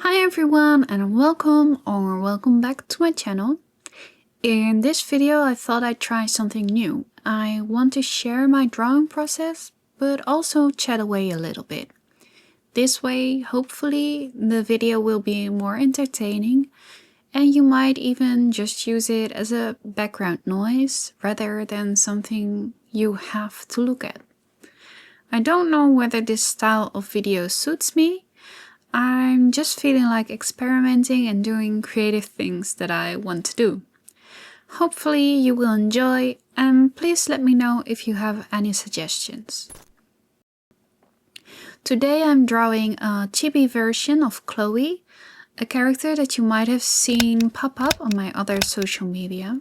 Hi everyone and welcome back to my channel. In this video I thought I'd try something new. I want to share my drawing process but also chat away a little bit. This way hopefully the video will be more entertaining and you might even just use it as a background noise rather than something you have to look at. I don't know whether this style of video suits me. I'm just feeling like experimenting and doing creative things that I want to do. Hopefully you will enjoy and please let me know if you have any suggestions. Today I'm drawing a chibi version of Chloe, a character that you might have seen pop up on my other social media.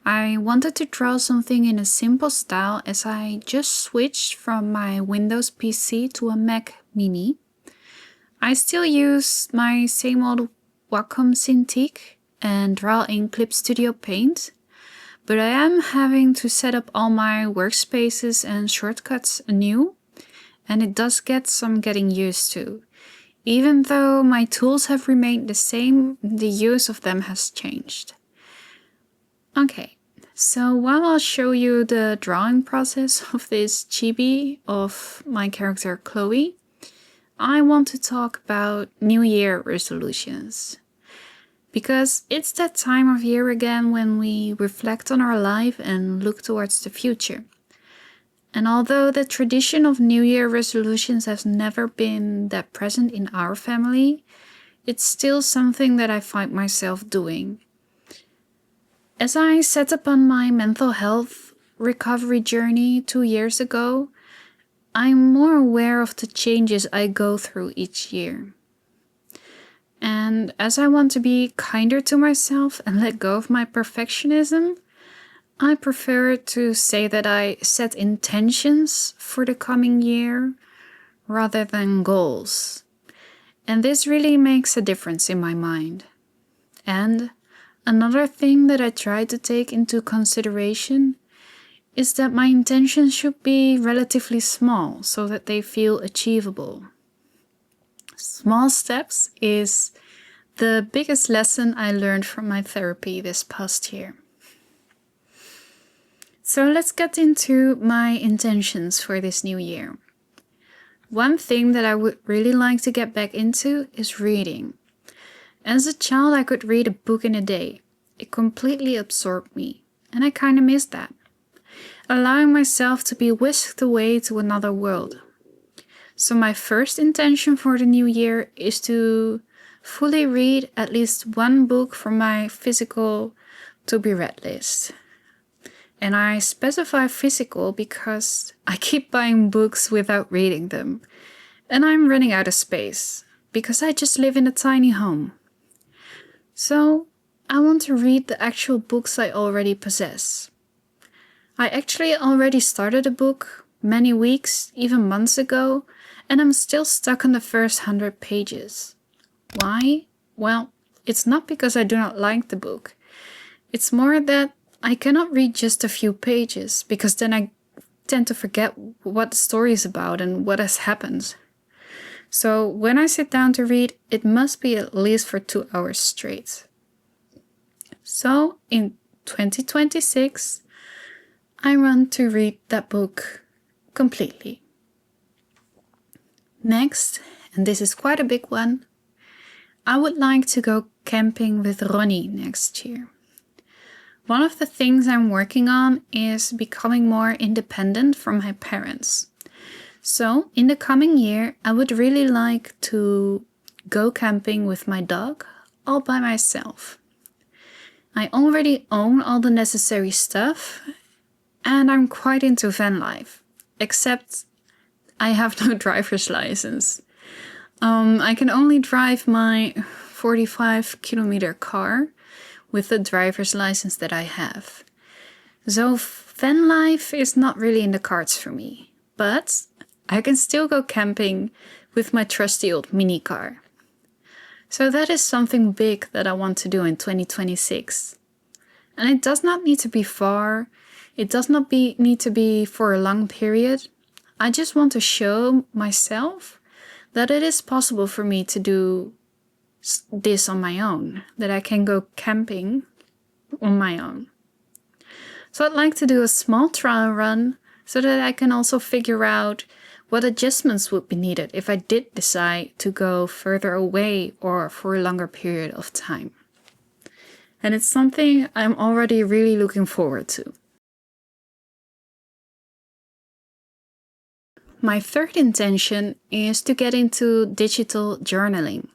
I wanted to draw something in a simple style as I just switched from my Windows PC to a Mac Mini. I still use my same old Wacom Cintiq and draw in Clip Studio Paint, but I am having to set up all my workspaces and shortcuts anew, and it does get some getting used to. Even though my tools have remained the same, the use of them has changed. Okay, so while I'll show you the drawing process of this chibi of my character Chloe, I want to talk about New Year resolutions. Because it's that time of year again when we reflect on our life and look towards the future. And although the tradition of New Year resolutions has never been that present in our family, it's still something that I find myself doing. As I set upon my mental health recovery journey 2 years ago, I'm more aware of the changes I go through each year. And as I want to be kinder to myself and let go of my perfectionism, I prefer to say that I set intentions for the coming year rather than goals. And this really makes a difference in my mind. And another thing that I try to take into consideration is that my intentions should be relatively small so that they feel achievable. Small steps is the biggest lesson I learned from my therapy this past year. So let's get into my intentions for this new year. One thing that I would really like to get back into is reading. As a child, I could read a book in a day. It completely absorbed me, and I kind of miss that. Allowing myself to be whisked away to another world. So my first intention for the new year is to fully read at least one book from my physical to be read list. And I specify physical because I keep buying books without reading them. And I'm running out of space because I just live in a tiny home. So I want to read the actual books I already possess. I actually already started a book many weeks, even months ago, and I'm still stuck on the first 100 pages. Why? Well, it's not because I do not like the book. It's more that I cannot read just a few pages, because then I tend to forget what the story is about and what has happened. So when I sit down to read, it must be at least for 2 hours straight. So in 2026, I want to read that book completely. Next, and this is quite a big one, I would like to go camping with Ronnie next year. One of the things I'm working on is becoming more independent from my parents. So in the coming year, I would really like to go camping with my dog all by myself. I already own all the necessary stuff, and I'm quite into van life, except I have no driver's license. I can only drive my 45-kilometer car with the driver's license that I have. So van life is not really in the cards for me, but I can still go camping with my trusty old mini car. So that is something big that I want to do in 2026. And it does not need to be far. It does not need to be for a long period. I just want to show myself that it is possible for me to do this on my own, that I can go camping on my own. So I'd like to do a small trial run so that I can also figure out what adjustments would be needed if I did decide to go further away or for a longer period of time. And it's something I'm already really looking forward to. My third intention is to get into digital journaling.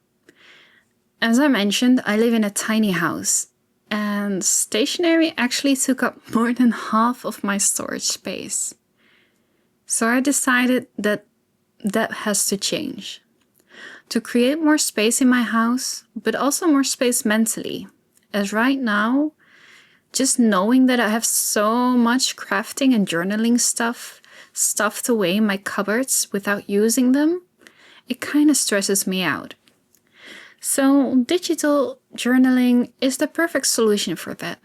As I mentioned, I live in a tiny house, and stationery actually took up more than half of my storage space. So I decided that has to change. To create more space in my house, but also more space mentally. As right now, just knowing that I have so much crafting and journaling stuff stuffed away in my cupboards without using them, it kind of stresses me out. So digital journaling is the perfect solution for that.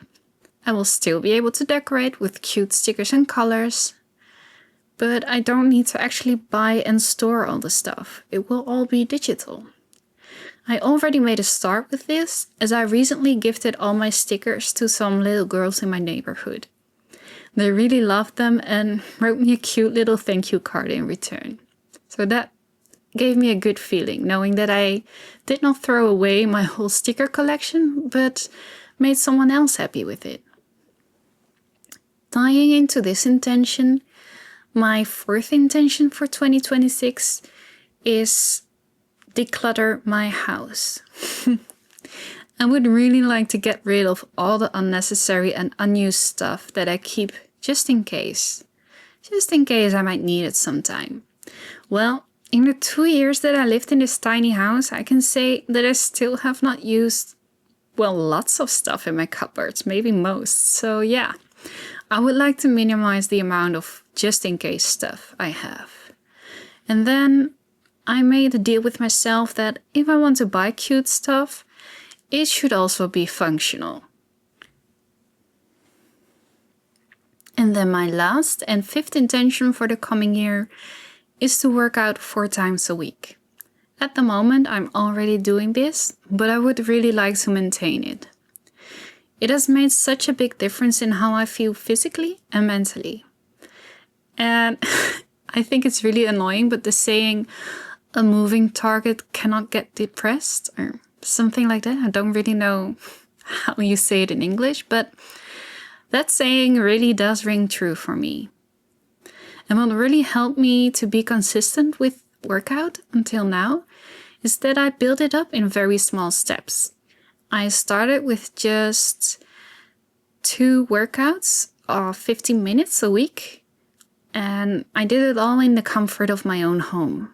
I will still be able to decorate with cute stickers and colors, but I don't need to actually buy and store all the stuff. It will all be digital. I already made a start with this, as I recently gifted all my stickers to some little girls in my neighborhood. They really loved them and wrote me a cute little thank you card in return. So that gave me a good feeling, knowing that I did not throw away my whole sticker collection, but made someone else happy with it. Tying into this intention, my fourth intention for 2026 is declutter my house. I would really like to get rid of all the unnecessary and unused stuff that I keep just in case I might need it sometime. Well, in the 2 years that I lived in this tiny house, I can say that I still have not used, lots of stuff in my cupboards, maybe most. So yeah, I would like to minimize the amount of just in case stuff I have. And then I made a deal with myself that if I want to buy cute stuff, it should also be functional. And then my last and fifth intention for the coming year is to work out 4 times a week. At the moment, I'm already doing this, but I would really like to maintain it. It has made such a big difference in how I feel physically and mentally. And I think it's really annoying, but the saying, a moving target cannot get depressed, or something like that. I don't really know how you say it in English, but that saying really does ring true for me. And what really helped me to be consistent with workout until now is that I built it up in very small steps. I started with just 2 workouts of 15 minutes a week, and I did it all in the comfort of my own home.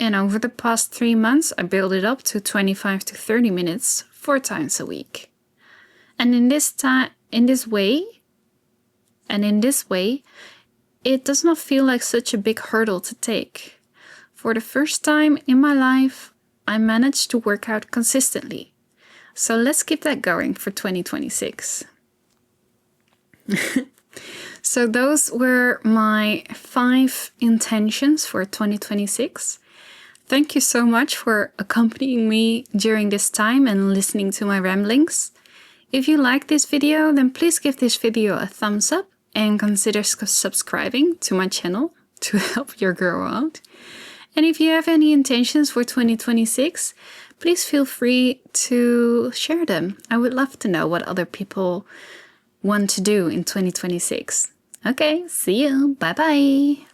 And over the past 3 months, I built it up to 25 to 30 minutes 4 times a week. And in this way, it does not feel like such a big hurdle to take. For the first time in my life, I managed to work out consistently. So let's keep that going for 2026. So those were my 5 intentions for 2026. Thank you so much for accompanying me during this time and listening to my ramblings. If you like this video, then please give this video a thumbs up and consider subscribing to my channel to help your girl out. And if you have any intentions for 2026, please feel free to share them. I would love to know what other people want to do in 2026. Okay, see you. Bye bye.